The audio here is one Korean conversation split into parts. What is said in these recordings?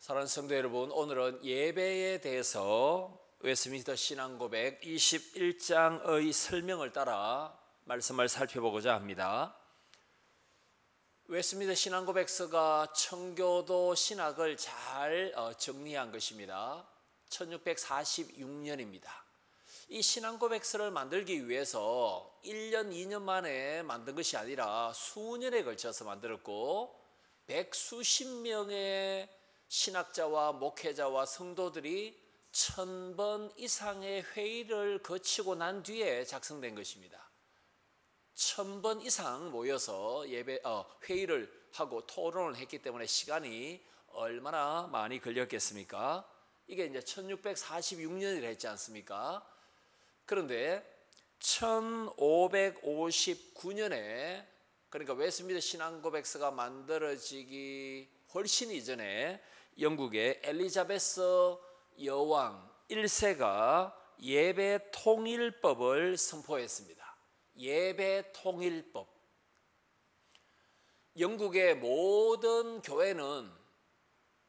사랑하는 성도 여러분, 오늘은 예배에 대해서 웨스트민스터 신앙고백 21장의 설명을 따라 말씀을 살펴보고자 합니다. 웨스트민스터 신앙고백서가 청교도 신학을 잘 정리한 것입니다. 1646년입니다. 이 신앙고백서를 만들기 위해서 1년, 2년 만에 만든 것이 아니라 수년에 걸쳐서 만들었고 백수십 명의 신학자와 목회자와 성도들이 1000번 이상의 회의를 거치고 난 뒤에 작성된 것입니다. 1000번 이상 모여서 회의를 하고 토론을 했기 때문에 시간이 얼마나 많이 걸렸겠습니까? 이게 이제 1646년이라 했지 않습니까? 그런데 1559년에 그러니까 웨스트민스터 신앙고백서가 만들어지기 훨씬 이전에 영국의 엘리자베스 여왕 1세가 예배 통일법을 선포했습니다. 예배 통일법. 영국의 모든 교회는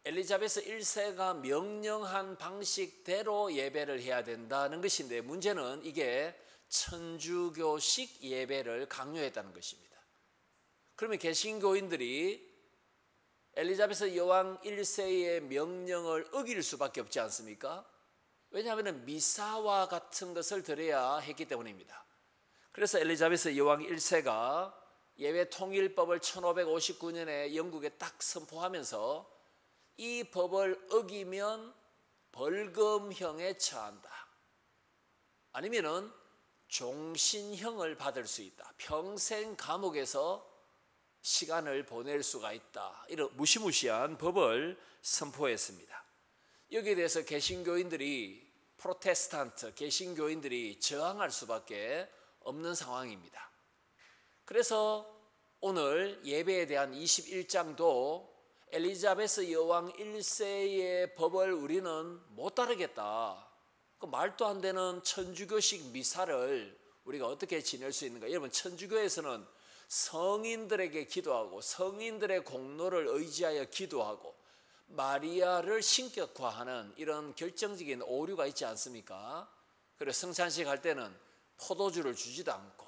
엘리자베스 1세가 명령한 방식대로 예배를 해야 된다는 것인데 문제는 이게 천주교식 예배를 강요했다는 것입니다. 그러면 개신교인들이 엘리자베스 여왕 1세의 명령을 어길 수밖에 없지 않습니까? 왜냐하면 미사와 같은 것을 드려야 했기 때문입니다. 그래서 엘리자베스 여왕 1세가 예배 통일법을 1559년에 영국에 딱 선포하면서 이 법을 어기면 벌금형에 처한다. 아니면은 종신형을 받을 수 있다. 평생 감옥에서 시간을 보낼 수가 있다. 이런 무시무시한 법을 선포했습니다. 여기에 대해서 개신교인들이 프로테스탄트 개신교인들이 저항할 수밖에 없는 상황입니다. 그래서 오늘 예배에 대한 21장도 엘리자베스 여왕 1세의 법을 우리는 못 따르겠다. 그 말도 안 되는 천주교식 미사를 우리가 어떻게 지낼 수 있는가? 여러분, 천주교에서는 성인들에게 기도하고 성인들의 공로를 의지하여 기도하고 마리아를 신격화하는 이런 결정적인 오류가 있지 않습니까? 그래서 성찬식 할 때는 포도주를 주지도 않고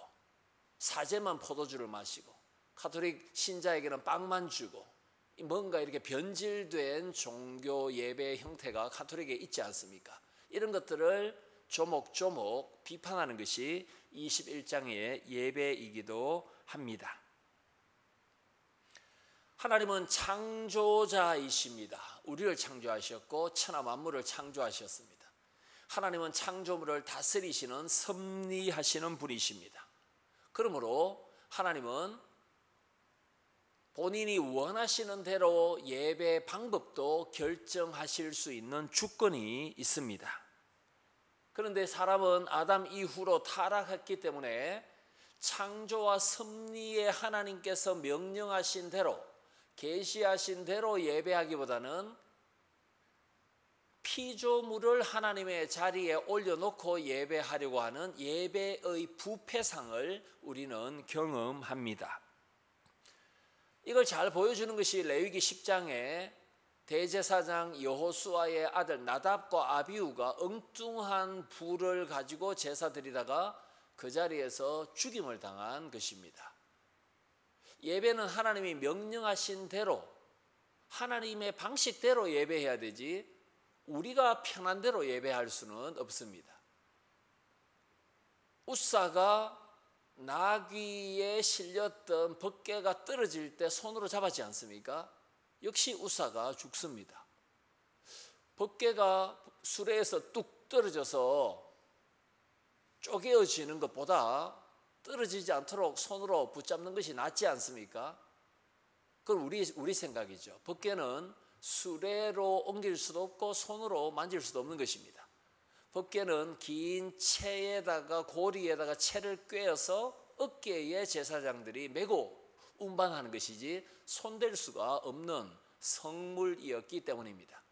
사제만 포도주를 마시고 가톨릭 신자에게는 빵만 주고 뭔가 이렇게 변질된 종교 예배 형태가 가톨릭에 있지 않습니까? 이런 것들을 조목조목 비판하는 것이 21장의 예배이기도 합니다. 하나님은 창조자이십니다. 우리를 창조하셨고 천하 만물을 창조하셨습니다. 하나님은 창조물을 다스리시는 섭리하시는 분이십니다. 그러므로 하나님은 본인이 원하시는 대로 예배 방법도 결정하실 수 있는 주권이 있습니다. 그런데 사람은 아담 이후로 타락했기 때문에 창조와 섭리의 하나님께서 명령하신 대로 계시하신 대로 예배하기보다는 피조물을 하나님의 자리에 올려놓고 예배하려고 하는 예배의 부패상을 우리는 경험합니다. 이걸 잘 보여주는 것이 레위기 10장에 대제사장 여호수아의 아들 나답과 아비후가 엉뚱한 불을 가지고 제사 드리다가 그 자리에서 죽임을 당한 것입니다. 예배는 하나님이 명령하신 대로 하나님의 방식대로 예배해야 되지 우리가 편한 대로 예배할 수는 없습니다. 우사가 나귀에 실렸던 벗개가 떨어질 때 손으로 잡았지 않습니까? 역시 우사가 죽습니다. 벗개가 수레에서 뚝 떨어져서 쪼개어지는 것보다 떨어지지 않도록 손으로 붙잡는 것이 낫지 않습니까? 그건 우리 생각이죠. 벗개는 수레로 옮길 수도 없고 손으로 만질 수도 없는 것입니다. 벗개는 긴 채에다가 고리에다가 채를 꿰어서 어깨에 제사장들이 메고 운반하는 것이지 손댈 수가 없는 성물이었기 때문입니다.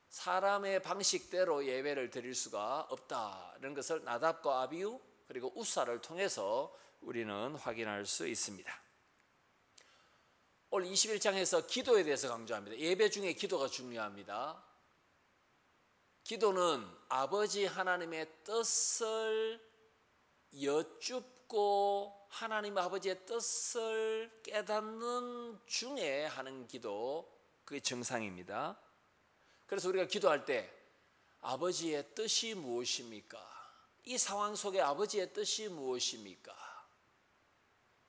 사람의 방식대로 예배를 드릴 수가 없다는 것을 나답과 아비후 그리고 우사를 통해서 우리는 확인할 수 있습니다. 오늘 21장에서 기도에 대해서 강조합니다. 예배 중에 기도가 중요합니다. 기도는 아버지 하나님의 뜻을 여쭙고 하나님 아버지의 뜻을 깨닫는 중에 하는 기도, 그게 정상입니다. 그래서 우리가 기도할 때 아버지의 뜻이 무엇입니까? 이 상황 속에 아버지의 뜻이 무엇입니까?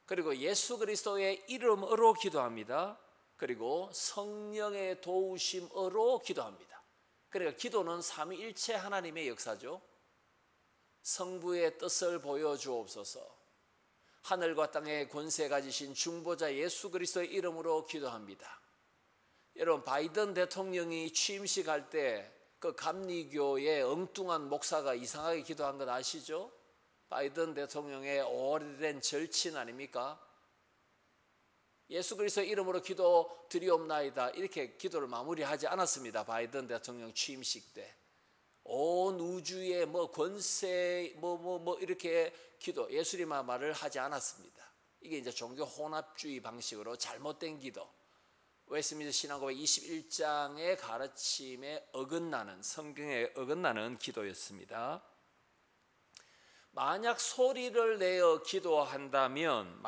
그리고 예수 그리스도의 이름으로 기도합니다. 그리고 성령의 도우심으로 기도합니다. 그러니까 기도는 삼위일체 하나님의 역사죠. 성부의 뜻을 보여주옵소서. 하늘과 땅의 권세 가지신 중보자 예수 그리스도의 이름으로 기도합니다. 여러분, 바이든 대통령이 취임식 할 때 그 감리교의 엉뚱한 목사가 이상하게 기도한 건 아시죠? 바이든 대통령의 오래된 절친 아닙니까? 예수 그리스도의 이름으로 기도 드리옵나이다, 이렇게 기도를 마무리하지 않았습니다. 바이든 대통령 취임식 때 온 우주의 권세 이렇게 기도, 예수님의 말을 하지 않았습니다. 이게 이제 종교 혼합주의 방식으로 잘못된 기도, 웨스트민스터 신앙고백 21장의 가르침에 어긋나는, 성경에 어긋나는 기도였습니다. 만약 소리를 내어 기도한다면,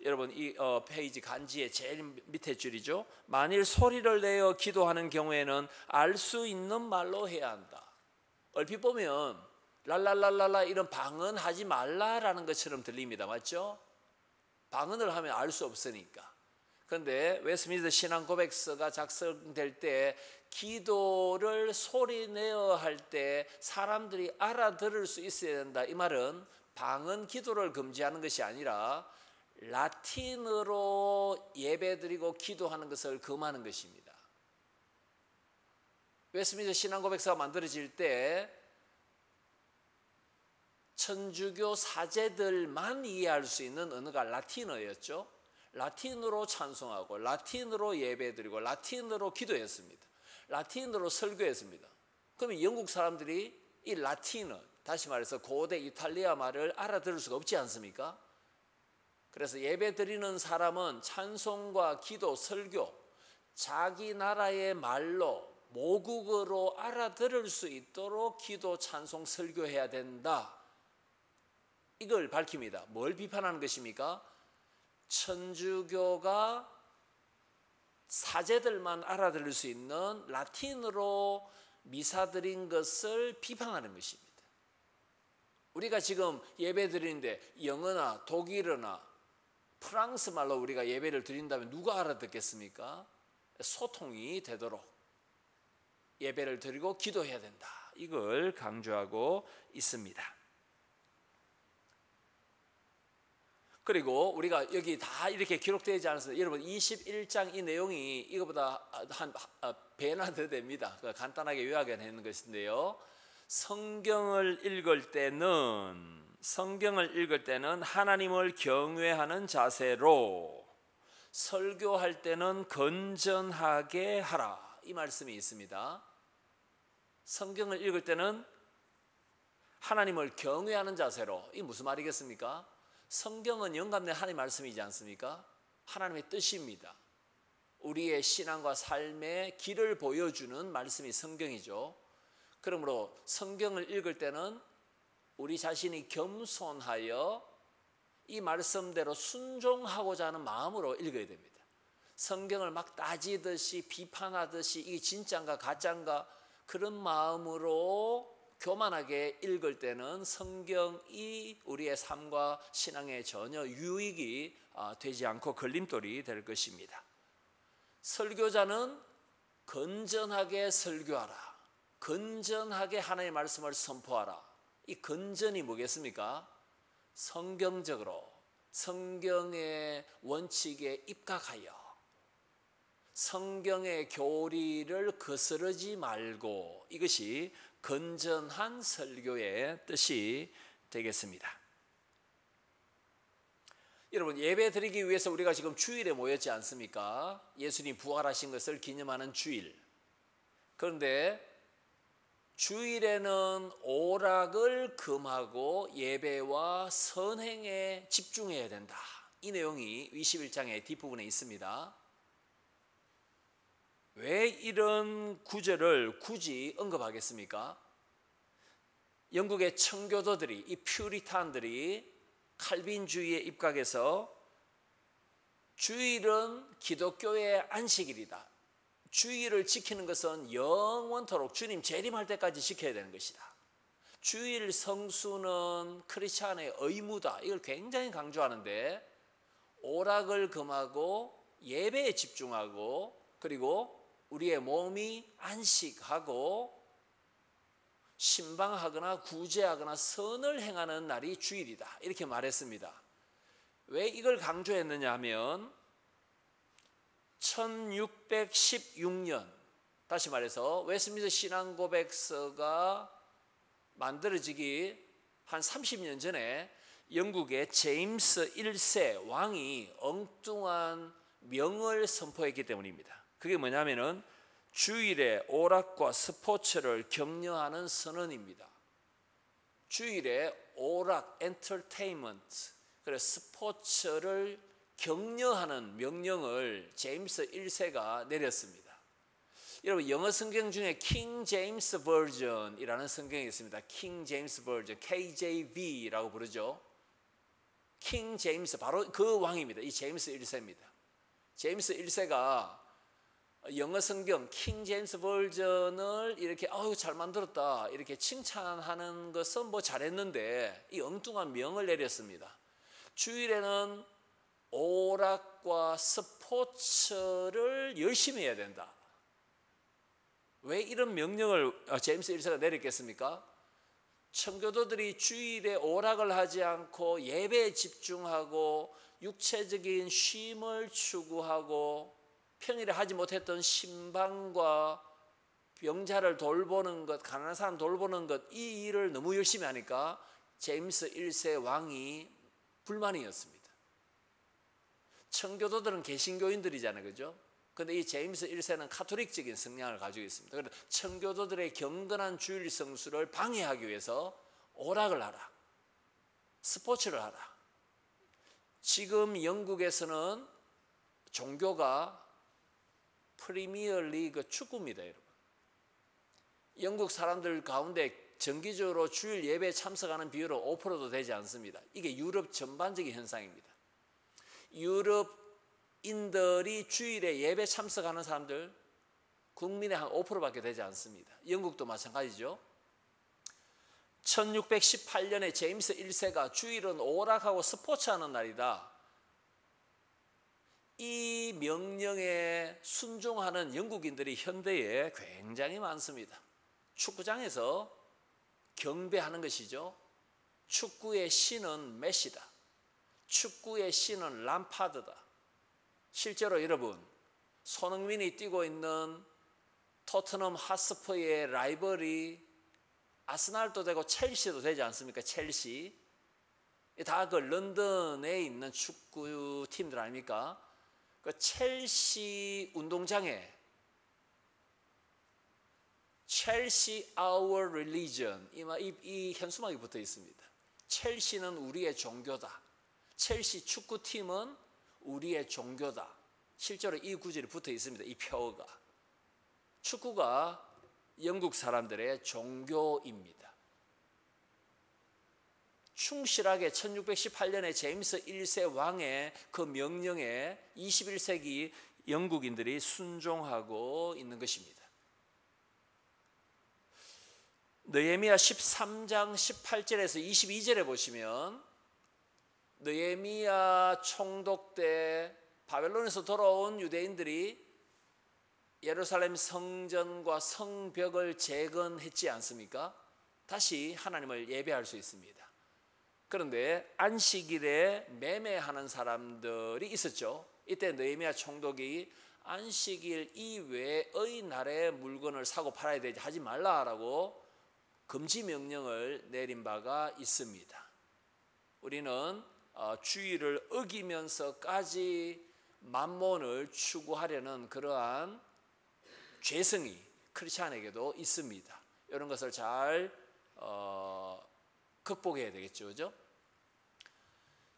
여러분 이 페이지 간지의 제일 밑에 줄이죠. 만일 소리를 내어 기도하는 경우에는 알 수 있는 말로 해야 한다. 얼핏 보면 랄랄랄랄라 이런 방언하지 말라라는 것처럼 들립니다. 맞죠? 방언을 하면 알 수 없으니까. 그런데 웨스트민스터 신앙고백서가 작성될 때 기도를 소리내어 할 때 사람들이 알아들을 수 있어야 된다. 이 말은 방언 기도를 금지하는 것이 아니라 라틴어로 예배드리고 기도하는 것을 금하는 것입니다. 웨스트민스터 신앙고백서가 만들어질 때 천주교 사제들만 이해할 수 있는 언어가 라틴어였죠. 라틴어로 찬송하고 라틴어로 예배드리고 라틴어로 기도했습니다. 라틴어로 설교했습니다. 그러면 영국 사람들이 이 라틴어, 다시 말해서 고대 이탈리아 말을 알아들을 수가 없지 않습니까? 그래서 예배드리는 사람은 찬송과 기도, 설교, 자기 나라의 말로 모국어로 알아들을 수 있도록 기도, 찬송, 설교해야 된다. 이걸 밝힙니다. 뭘 비판하는 것입니까? 천주교가 사제들만 알아들을 수 있는 라틴어로 미사 드린 것을 비판하는 것입니다. 우리가 지금 예배 드리는데 영어나 독일어나 프랑스 말로 우리가 예배를 드린다면 누가 알아듣겠습니까? 소통이 되도록 예배를 드리고 기도해야 된다. 이걸 강조하고 있습니다. 그리고 우리가 여기 다 이렇게 기록되지 않습니다. 여러분 21장 이 내용이 이거보다 한 배나 더 됩니다. 간단하게 요약해 내는 것인데요. 성경을 읽을 때는 하나님을 경외하는 자세로, 설교할 때는 건전하게 하라, 이 말씀이 있습니다. 성경을 읽을 때는 하나님을 경외하는 자세로, 이게 무슨 말이겠습니까? 성경은 영감된 하나님의 말씀이지 않습니까? 하나님의 뜻입니다. 우리의 신앙과 삶의 길을 보여주는 말씀이 성경이죠. 그러므로 성경을 읽을 때는 우리 자신이 겸손하여 이 말씀대로 순종하고자 하는 마음으로 읽어야 됩니다. 성경을 막 따지듯이 비판하듯이 이게 진짜인가 가짜인가 그런 마음으로 교만하게 읽을 때는 성경이 우리의 삶과 신앙에 전혀 유익이 되지 않고 걸림돌이 될 것입니다. 설교자는 건전하게 설교하라, 건전하게 하나님의 말씀을 선포하라. 이 건전이 뭐겠습니까? 성경적으로 성경의 원칙에 입각하여 성경의 교리를 거스르지 말고, 이것이 건전한 설교의 뜻이 되겠습니다. 여러분, 예배 드리기 위해서 우리가 지금 주일에 모였지 않습니까? 예수님 부활하신 것을 기념하는 주일. 그런데 주일에는 오락을 금하고 예배와 선행에 집중해야 된다. 이 내용이 21장의 뒷부분에 있습니다. 왜 이런 구절을 굳이 언급하겠습니까? 영국의 청교도들이, 이 퓨리탄들이 칼빈주의에 입각해서 주일은 기독교의 안식일이다. 주일을 지키는 것은 영원토록 주님 재림할 때까지 지켜야 되는 것이다. 주일 성수는 크리스찬의 의무다. 이걸 굉장히 강조하는데 오락을 금하고 예배에 집중하고 그리고 우리의 몸이 안식하고 신방하거나 구제하거나 선을 행하는 날이 주일이다. 이렇게 말했습니다. 왜 이걸 강조했느냐 하면 1616년, 다시 말해서 웨스트민스터 신앙고백서가 만들어지기 한 30년 전에 영국의 제임스 1세 왕이 엉뚱한 명을 선포했기 때문입니다. 그게 뭐냐면은 주일에 오락과 스포츠를 격려하는 선언입니다. 주일에 오락, 엔터테인먼트, 그래서 스포츠를 격려하는 명령을 제임스 1세가 내렸습니다. 여러분 영어 성경 중에 킹 제임스 버전이라는 성경이 있습니다. 킹 제임스 버전, KJV라고 부르죠. 킹 제임스, 바로 그 왕입니다. 이 제임스 1세입니다. 제임스 1세가 영어 성경 킹 제임스 버전을 이렇게 잘 만들었다 이렇게 칭찬하는 것은 뭐 잘했는데 이 엉뚱한 명을 내렸습니다. 주일에는 오락과 스포츠를 열심히 해야 된다. 왜 이런 명령을 제임스 1세가 내렸겠습니까? 청교도들이 주일에 오락을 하지 않고 예배에 집중하고 육체적인 쉼을 추구하고 평일에 하지 못했던 신방과 병자를 돌보는 것, 가난한 사람 돌보는 것, 이 일을 너무 열심히 하니까 제임스 1세 왕이 불만이었습니다. 청교도들은 개신교인들이잖아요, 그죠? 그런데 이 제임스 1세는 카톨릭적인 성향을 가지고 있습니다. 그래서 청교도들의 경건한 주일 성수를 방해하기 위해서 오락을 하라, 스포츠를 하라. 지금 영국에서는 종교가 프리미어 리그 축구입니다, 여러분. 영국 사람들 가운데 정기적으로 주일 예배에 참석하는 비율은 5%도 되지 않습니다. 이게 유럽 전반적인 현상입니다. 유럽인들이 주일에 예배 참석하는 사람들 국민의 한 5%밖에 되지 않습니다. 영국도 마찬가지죠. 1618년에 제임스 1세가 주일은 오락하고 스포츠하는 날이다. 이 명령에 순종하는 영국인들이 현대에 굉장히 많습니다. 축구장에서 경배하는 것이죠. 축구의 신은 메시다. 축구의 신은 람파드다. 실제로 여러분, 손흥민이 뛰고 있는 토트넘 핫스퍼의 라이벌이 아스날도 되고 첼시도 되지 않습니까? 첼시. 다 그 런던에 있는 축구팀들 아닙니까? 그 첼시 운동장에 첼시 our religion 이 현수막이 붙어 있습니다. 첼시는 우리의 종교다. 첼시 축구팀은 우리의 종교다. 실제로 이 구절이 붙어 있습니다. 이 표어가. 축구가 영국 사람들의 종교입니다. 충실하게 1618년에 제임스 1세 왕의 그 명령에 21세기 영국인들이 순종하고 있는 것입니다. 느헤미야 13장 18절에서 22절에 보시면 느헤미야 총독 때 바벨론에서 돌아온 유대인들이 예루살렘 성전과 성벽을 재건했지 않습니까? 다시 하나님을 예배할 수 있습니다. 그런데 안식일에 매매하는 사람들이 있었죠. 이때 느헤미야 총독이 안식일 이외의 날에 물건을 사고 팔아야 되지 하지 말라라고 금지 명령을 내린 바가 있습니다. 우리는 주의를 어기면서까지 만몬을 추구하려는 그러한 죄성이 크리스찬에게도 있습니다. 이런 것을 잘 극복해야 되겠죠, 그죠?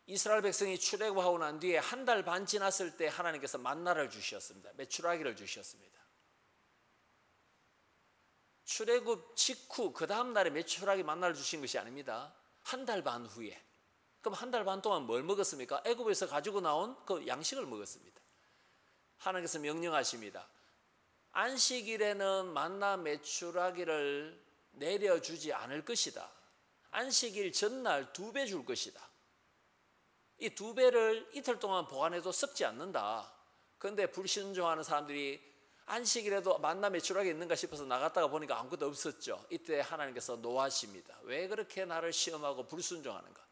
이스라엘 백성이 출애굽하고 난 뒤에 한 달 반 지났을 때 하나님께서 만나를 주셨습니다. 메추라기를 주셨습니다. 출애굽 직후 그 다음 날에 메추라기 만나를 주신 것이 아닙니다. 한 달 반 후에. 그럼 한 달 반 동안 뭘 먹었습니까? 애굽에서 가지고 나온 그 양식을 먹었습니다. 하나님께서 명령하십니다. 안식일에는 만나 메추라기를 내려주지 않을 것이다. 안식일 전날 2배 줄 것이다. 이 2배를 이틀 동안 보관해도 썩지 않는다. 그런데 불순종하는 사람들이 안식일에도 만나 메추라기 있는가 싶어서 나갔다가 보니까 아무것도 없었죠. 이때 하나님께서 노하십니다. 왜 그렇게 나를 시험하고 불순종하는가?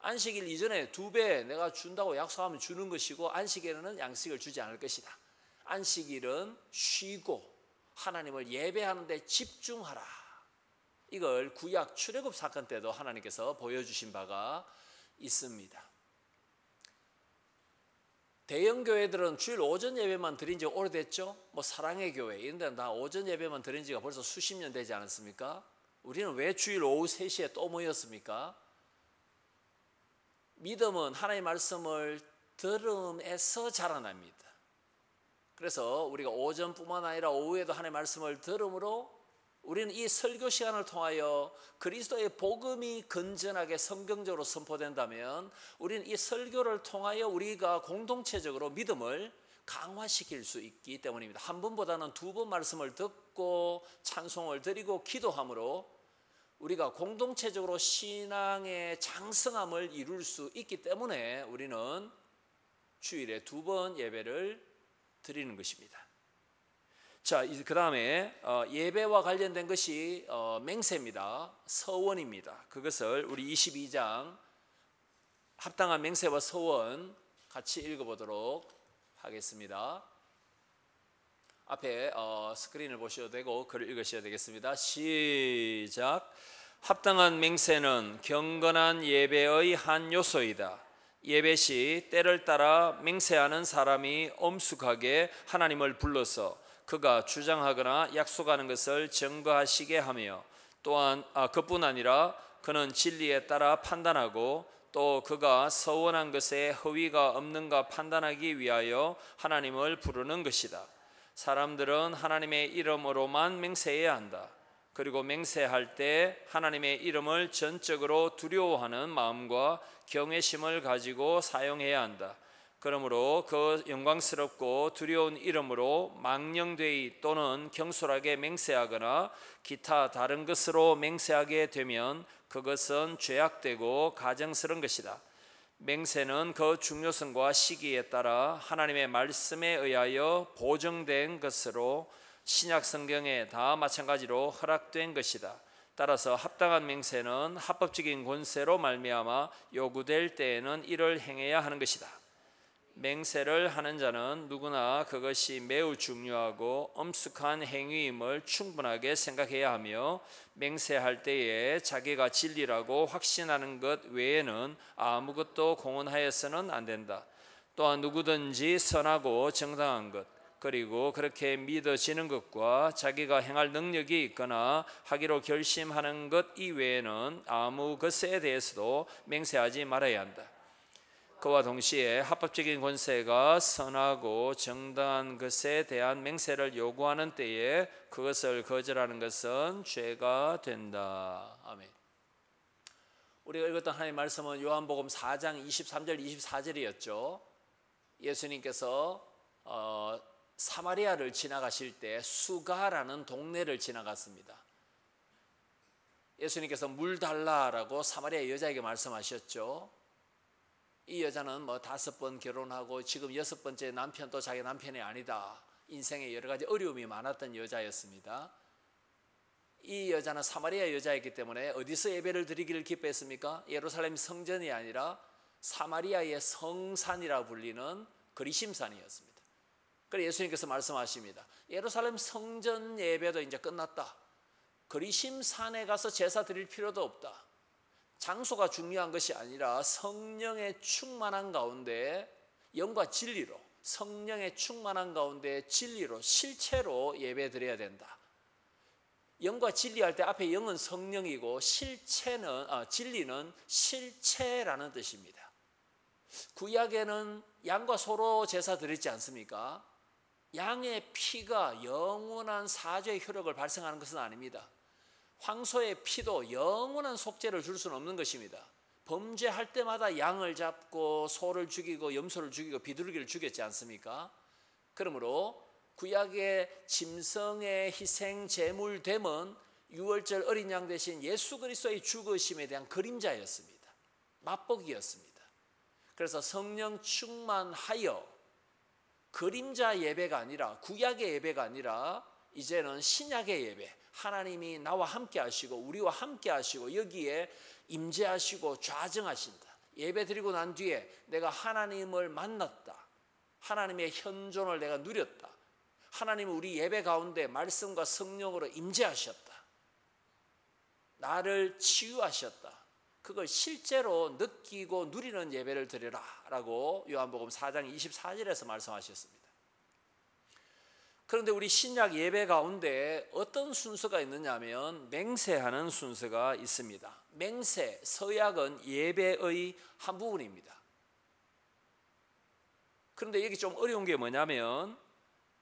안식일 이전에 2배 내가 준다고 약속하면 주는 것이고 안식일에는 양식을 주지 않을 것이다. 안식일은 쉬고 하나님을 예배하는 데 집중하라. 이걸 구약 출애굽 사건 때도 하나님께서 보여주신 바가 있습니다. 대형 교회들은 주일 오전 예배만 드린 지 오래됐죠. 뭐 사랑의 교회 이런 데는 다 오전 예배만 드린 지가 벌써 수십 년 되지 않았습니까? 우리는 왜 주일 오후 3시에 또 모였습니까? 믿음은 하나님의 말씀을 들음에서 자라납니다. 그래서 우리가 오전뿐만 아니라 오후에도 하나님의 말씀을 들음으로 우리는 이 설교 시간을 통하여 그리스도의 복음이 건전하게 성경적으로 선포된다면 우리는 이 설교를 통하여 우리가 공동체적으로 믿음을 강화시킬 수 있기 때문입니다. 한 번보다는 2번 말씀을 듣고 찬송을 드리고 기도함으로 우리가 공동체적으로 신앙의 장성함을 이룰 수 있기 때문에 우리는 주일에 2번 예배를 드리는 것입니다. 자, 그 다음에 예배와 관련된 것이 맹세입니다. 서원입니다. 그것을 우리 22장 합당한 맹세와 서원 같이 읽어보도록 하겠습니다. 앞에 스크린을 보셔도 되고 글을 읽으셔야 되겠습니다. 시작. 합당한 맹세는 경건한 예배의 한 요소이다. 예배 시 때를 따라 맹세하는 사람이 엄숙하게 하나님을 불러서 그가 주장하거나 약속하는 것을 증거하시게 하며 또한 그뿐 아니라 그는 진리에 따라 판단하고 또 그가 서원한 것에 허위가 없는가 판단하기 위하여 하나님을 부르는 것이다. 사람들은 하나님의 이름으로만 맹세해야 한다. 그리고 맹세할 때 하나님의 이름을 전적으로 두려워하는 마음과 경외심을 가지고 사용해야 한다. 그러므로 그 영광스럽고 두려운 이름으로 망령되이 또는 경솔하게 맹세하거나 기타 다른 것으로 맹세하게 되면 그것은 죄악되고 가증스러운 것이다. 맹세는 그 중요성과 시기에 따라 하나님의 말씀에 의하여 보정된 것으로 신약 성경에 다 마찬가지로 허락된 것이다. 따라서 합당한 맹세는 합법적인 권세로 말미암아 요구될 때에는 이를 행해야 하는 것이다. 맹세를 하는 자는 누구나 그것이 매우 중요하고 엄숙한 행위임을 충분하게 생각해야 하며 맹세할 때에 자기가 진리라고 확신하는 것 외에는 아무것도 공언하여서는 안 된다. 또한 누구든지 선하고 정당한 것 그리고 그렇게 믿어지는 것과 자기가 행할 능력이 있거나 하기로 결심하는 것 이외에는 아무 것에 대해서도 맹세하지 말아야 한다. 그와 동시에 합법적인 권세가 선하고 정당한 것에 대한 맹세를 요구하는 때에 그것을 거절하는 것은 죄가 된다. 아멘. 우리가 읽었던 하나님의 말씀은 요한복음 4장 23절 24절이었죠. 예수님께서 사마리아를 지나가실 때 수가라는 동네를 지나갔습니다. 예수님께서 물 달라라고 사마리아 여자에게 말씀하셨죠. 이 여자는 5번 결혼하고 지금 6번째 남편도 자기 남편이 아니다. 인생에 여러 가지 어려움이 많았던 여자였습니다. 이 여자는 사마리아 여자였기 때문에 어디서 예배를 드리기를 기뻐했습니까? 예루살렘 성전이 아니라 사마리아의 성산이라 불리는 그리심산이었습니다. 그래서 예수님께서 말씀하십니다. 예루살렘 성전 예배도 이제 끝났다. 그리심산에 가서 제사 드릴 필요도 없다. 장소가 중요한 것이 아니라 성령의 충만한 가운데 영과 진리로 성령의 충만한 가운데 진리로 실체로 예배 드려야 된다. 영과 진리할 때 앞에 영은 성령이고 진리는 실체라는 뜻입니다. 구약에는 양과 소로 제사 드렸지 않습니까? 양의 피가 영원한 사죄의 효력을 발생하는 것은 아닙니다. 황소의 피도 영원한 속죄를 줄 수는 없는 것입니다. 범죄할 때마다 양을 잡고 소를 죽이고 염소를 죽이고 비둘기를 죽였지 않습니까? 그러므로 구약의 짐승의 희생 제물됨은 유월절 어린 양 대신 예수 그리스도의 죽으심에 대한 그림자였습니다. 맛보기였습니다. 그래서 성령 충만하여 그림자 예배가 아니라, 구약의 예배가 아니라 이제는 신약의 예배, 하나님이 나와 함께 하시고 우리와 함께 하시고 여기에 임재하시고 좌정하신다. 예배 드리고 난 뒤에 내가 하나님을 만났다, 하나님의 현존을 내가 누렸다, 하나님은 우리 예배 가운데 말씀과 성령으로 임재하셨다, 나를 치유하셨다, 그걸 실제로 느끼고 누리는 예배를 드려라 라고 요한복음 4장 24절에서 말씀하셨습니다. 그런데 우리 신약 예배 가운데 어떤 순서가 있느냐 하면 맹세하는 순서가 있습니다. 맹세, 서약은 예배의 한 부분입니다. 그런데 여기 좀 어려운 게 뭐냐면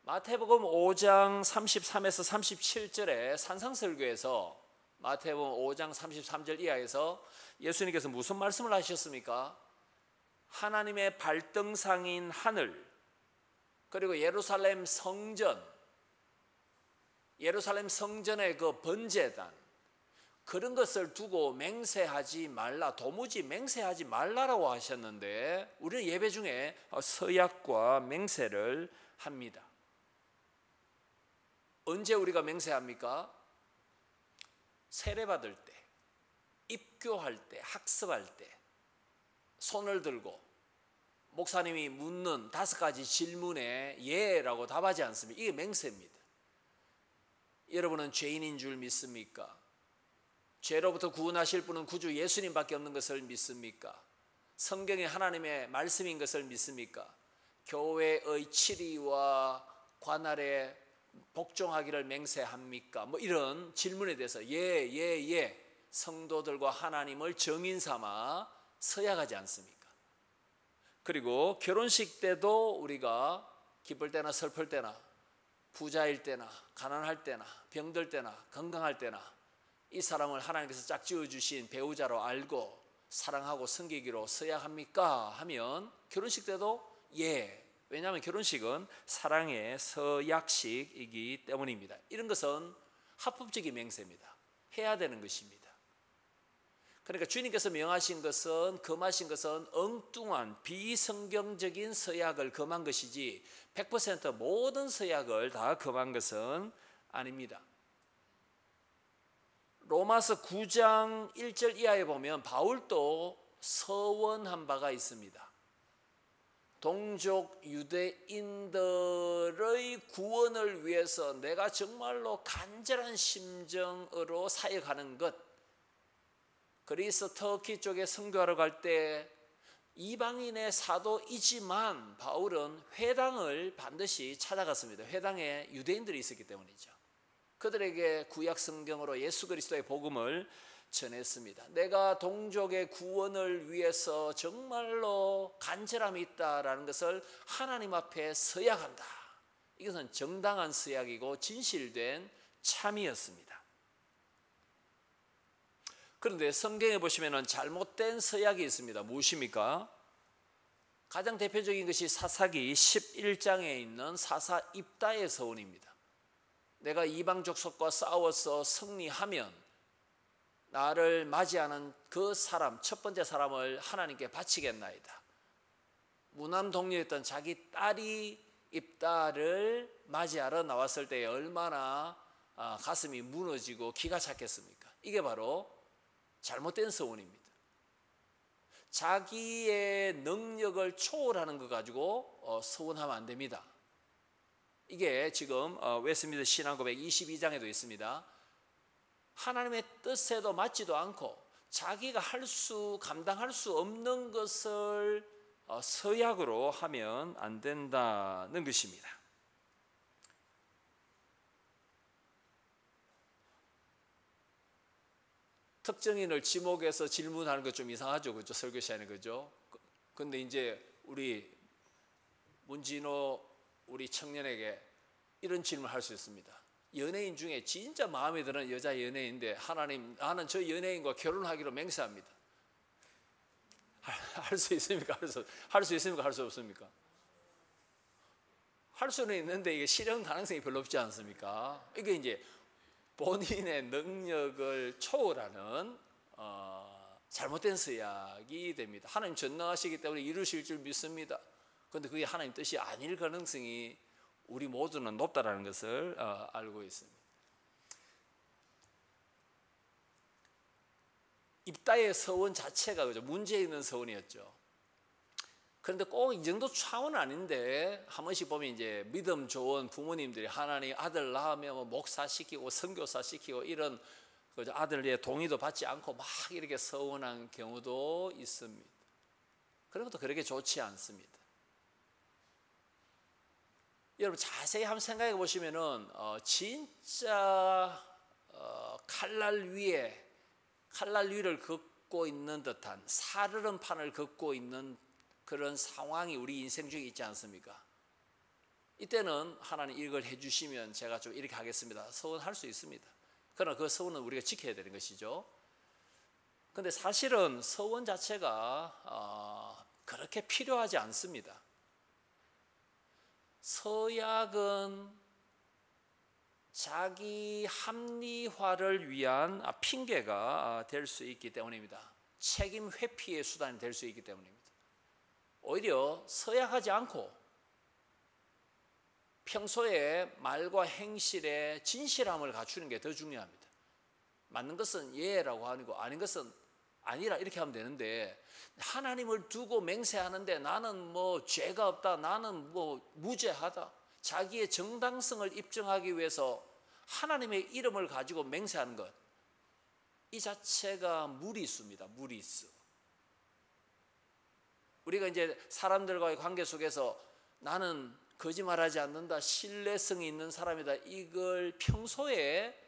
마태복음 5장 33에서 37절에 산상설교에서, 마태복음 5장 33절 이하에서 예수님께서 무슨 말씀을 하셨습니까? 하나님의 발등상인 하늘, 그리고 예루살렘 성전, 예루살렘 성전의 그 번제단, 그런 것을 두고 맹세하지 말라, 도무지 맹세하지 말라라고 하셨는데 우리는 예배 중에 서약과 맹세를 합니다. 언제 우리가 맹세합니까? 세례받을 때, 입교할 때, 학습할 때, 손을 들고 목사님이 묻는 5가지 질문에 예라고 답하지 않습니까? 이게 맹세입니다. 여러분은 죄인인 줄 믿습니까? 죄로부터 구원하실 분은 구주 예수님밖에 없는 것을 믿습니까? 성경이 하나님의 말씀인 것을 믿습니까? 교회의 치리와 관할에 복종하기를 맹세합니까? 뭐 이런 질문에 대해서 예 성도들과 하나님을 정인 삼아 서약하지 않습니까? 그리고 결혼식 때도 우리가 기쁠 때나 슬플 때나 부자일 때나 가난할 때나 병들 때나 건강할 때나 이 사람을 하나님께서 짝 지어주신 배우자로 알고 사랑하고 섬기기로 서약합니까? 하면 결혼식 때도 예. 왜냐하면 결혼식은 사랑의 서약식이기 때문입니다. 이런 것은 합법적인 맹세입니다. 해야 되는 것입니다. 그러니까 주님께서 명하신 것은, 금하신 것은 엉뚱한 비성경적인 서약을 금한 것이지 100% 모든 서약을 다 금한 것은 아닙니다. 로마서 9장 1절 이하에 보면 바울도 서원한 바가 있습니다. 동족 유대인들의 구원을 위해서 내가 정말로 간절한 심정으로 사역하는 것, 그리스 터키 쪽에 선교하러 갈 때 이방인의 사도이지만 바울은 회당을 반드시 찾아갔습니다. 회당에 유대인들이 있었기 때문이죠. 그들에게 구약 성경으로 예수 그리스도의 복음을 전했습니다. 내가 동족의 구원을 위해서 정말로 간절함이 있다라는 것을 하나님 앞에 서약한다. 이것은 정당한 서약이고 진실된 참이었습니다. 그런데 성경에 보시면 잘못된 서약이 있습니다. 무엇입니까? 가장 대표적인 것이 사사기 11장에 있는 사사 입다의 서원입니다. 내가 이방 족속과 싸워서 승리하면 나를 맞이하는 그 사람, 첫 번째 사람을 하나님께 바치겠나이다. 무남 동료였던 자기 딸이 입다를 맞이하러 나왔을 때 얼마나 가슴이 무너지고 기가 찼겠습니까? 이게 바로 잘못된 서원입니다. 자기의 능력을 초월하는 것 가지고 서원하면 안 됩니다. 이게 지금 웨스트민스터 신앙고백 22장에도 있습니다. 하나님의 뜻에도 맞지도 않고 자기가 감당할 수 없는 것을 서약으로 하면 안 된다는 것입니다. 특정인을 지목해서 질문하는 것 좀 이상하죠, 그죠? 설교 시간에, 그죠? 근데 이제 우리 문진호 우리 청년에게 이런 질문을 할 수 있습니다. 연예인 중에 진짜 마음에 드는 여자 연예인인데 하나님, 나는 저 연예인과 결혼하기로 맹세합니다. 할 수 있습니까? 할 수 있습니까? 할 수 없습니까? 할 수는 있는데 이게 실현 가능성이 별로 없지 않습니까? 이게 이제 본인의 능력을 초월하는 잘못된 서약이 됩니다. 하나님 전능하시기 때문에 이루실 줄 믿습니다. 그런데 그게 하나님 뜻이 아닐 가능성이 우리 모두는 높다라는 것을 알고 있습니다. 입다의 서원 자체가 그죠, 문제 있는 서원이었죠. 그런데 꼭 이 정도 차원은 아닌데 한 번씩 보면 이제 믿음 좋은 부모님들이 하나님 아들 낳으면 뭐 목사 시키고 선교사 시키고 이런 그죠, 아들의 동의도 받지 않고 막 이렇게 서원한 경우도 있습니다. 그런 것도 그렇게 좋지 않습니다. 여러분 자세히 한번 생각해 보시면은 진짜 칼날 위를 걷고 있는 듯한 살얼음 판을 걷고 있는 그런 상황이 우리 인생 중에 있지 않습니까? 이때는 하나님 이걸 해주시면 제가 좀 이렇게 하겠습니다. 서원할 수 있습니다. 그러나 그 서원은 우리가 지켜야 되는 것이죠. 그런데 사실은 서원 자체가 그렇게 필요하지 않습니다. 서약은 자기 합리화를 위한 핑계가 될 수 있기 때문입니다. 책임 회피의 수단이 될 수 있기 때문입니다. 오히려 서약하지 않고 평소에 말과 행실에 진실함을 갖추는 게 더 중요합니다. 맞는 것은 예라고 하고 아닌 것은 아니라 이렇게 하면 되는데, 하나님을 두고 맹세하는데 나는 뭐 죄가 없다, 나는 뭐 무죄하다, 자기의 정당성을 입증하기 위해서 하나님의 이름을 가지고 맹세하는 것, 이 자체가 무리수입니다. 무리수. 우리가 이제 사람들과의 관계 속에서 나는 거짓말하지 않는다, 신뢰성이 있는 사람이다, 이걸 평소에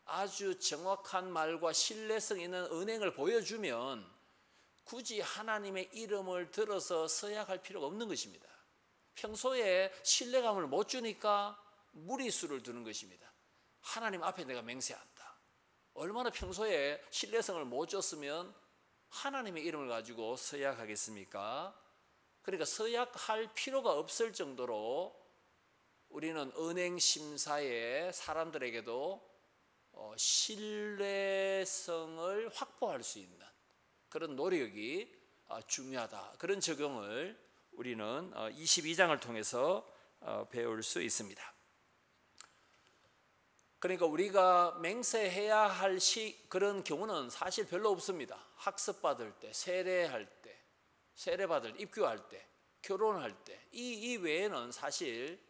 아주 정확한 말과 신뢰성 있는 은행을 보여주면 굳이 하나님의 이름을 들어서 서약할 필요가 없는 것입니다. 평소에 신뢰감을 못 주니까 무리수를 두는 것입니다. 하나님 앞에 내가 맹세한다. 얼마나 평소에 신뢰성을 못 줬으면 하나님의 이름을 가지고 서약하겠습니까? 그러니까 서약할 필요가 없을 정도로 우리는 은행 심사에 사람들에게도 신뢰성을 확보할 수 있는 그런 노력이 중요하다. 그런 적용을 우리는 22장을 통해서 배울 수 있습니다. 그러니까 우리가 맹세해야 할 그런 경우는 사실 별로 없습니다. 학습받을 때, 세례할 때, 세례받을 때, 입교할 때, 결혼할 때, 이 외에는 사실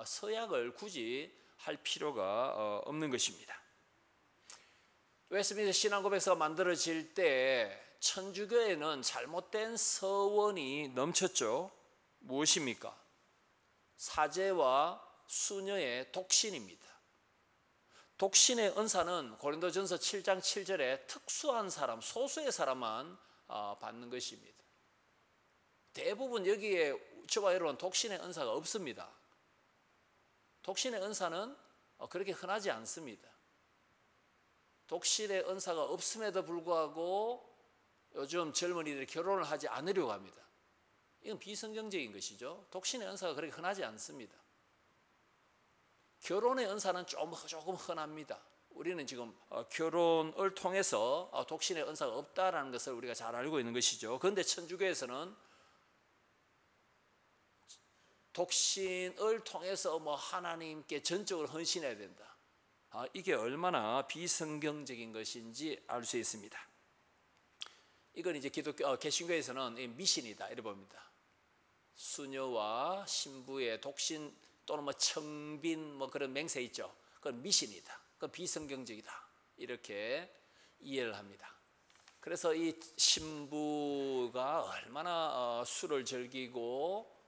서약을 굳이 할 필요가 없는 것입니다. 웨스트민스터 신앙고백서가 만들어질 때 천주교에는 잘못된 서원이 넘쳤죠. 무엇입니까? 사제와 수녀의 독신입니다. 독신의 은사는 고린도전서 7장 7절에 특수한 사람, 소수의 사람만 받는 것입니다. 대부분 여기에 저와 여러분 독신의 은사가 없습니다. 독신의 은사는 그렇게 흔하지 않습니다. 독신의 은사가 없음에도 불구하고 요즘 젊은이들이 결혼을 하지 않으려고 합니다. 이건 비성경적인 것이죠. 독신의 은사가 그렇게 흔하지 않습니다. 결혼의 은사는 조금 흔합니다. 우리는 지금 결혼을 통해서 독신의 은사가 없다라는 것을 우리가 잘 알고 있는 것이죠. 그런데 천주교에서는 독신을 통해서 하나님께 전적으로 헌신해야 된다. 이게 얼마나 비성경적인 것인지 알 수 있습니다. 이건 이제 기독교 개신교에서는 미신이다 이렇게 봅니다. 수녀와 신부의 독신 또는 청빈 그런 맹세 있죠. 그건 미신이다. 그건 비성경적이다. 이렇게 이해를 합니다. 그래서 이 신부가 얼마나 술을 즐기고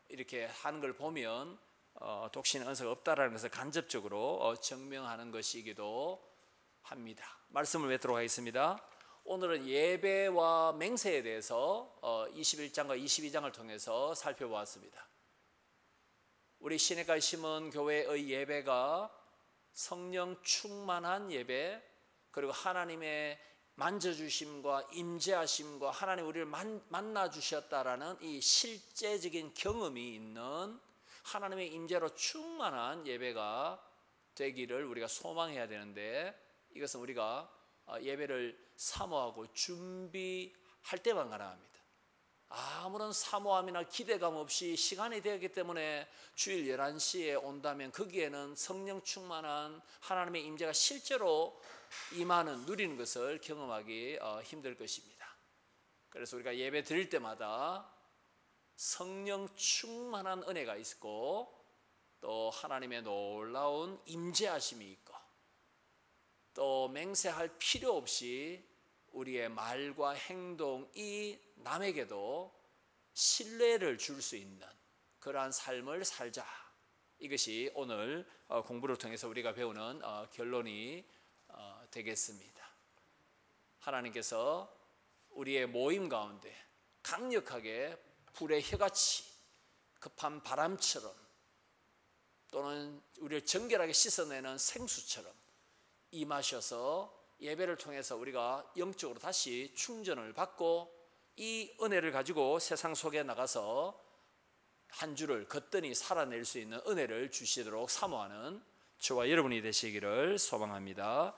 이렇게 하는 걸 보면 독신의 은사가 없다라는 것을 간접적으로 증명하는 것이기도 합니다. 말씀을 맺도록 하겠습니다. 오늘은 예배와 맹세에 대해서 21장과 22장을 통해서 살펴보았습니다. 우리 시내가 심은 교회의 예배가 성령 충만한 예배, 그리고 하나님의 만져주심과 임재하심과 하나님 우리를 만나주셨다라는 이 실제적인 경험이 있는 하나님의 임재로 충만한 예배가 되기를 우리가 소망해야 되는데, 이것은 우리가 예배를 사모하고 준비할 때만 가능합니다. 아무런 사모함이나 기대감 없이 시간이 되었기 때문에 주일 11시에 온다면 거기에는 성령 충만한 하나님의 임재가 실제로 임하는, 누리는 것을 경험하기 힘들 것입니다. 그래서 우리가 예배 드릴 때마다 성령 충만한 은혜가 있고 또 하나님의 놀라운 임재하심이 있고 또 맹세할 필요 없이 우리의 말과 행동이 남에게도 신뢰를 줄 수 있는 그러한 삶을 살자. 이것이 오늘 공부를 통해서 우리가 배우는 결론이 되겠습니다. 하나님께서 우리의 모임 가운데 강력하게 불의 혀같이 급한 바람처럼 또는 우리를 정결하게 씻어내는 생수처럼 임하셔서 예배를 통해서 우리가 영적으로 다시 충전을 받고 이 은혜를 가지고 세상 속에 나가서 한 주를 거뜬히 살아낼 수 있는 은혜를 주시도록 사모하는 저와 여러분이 되시기를 소망합니다.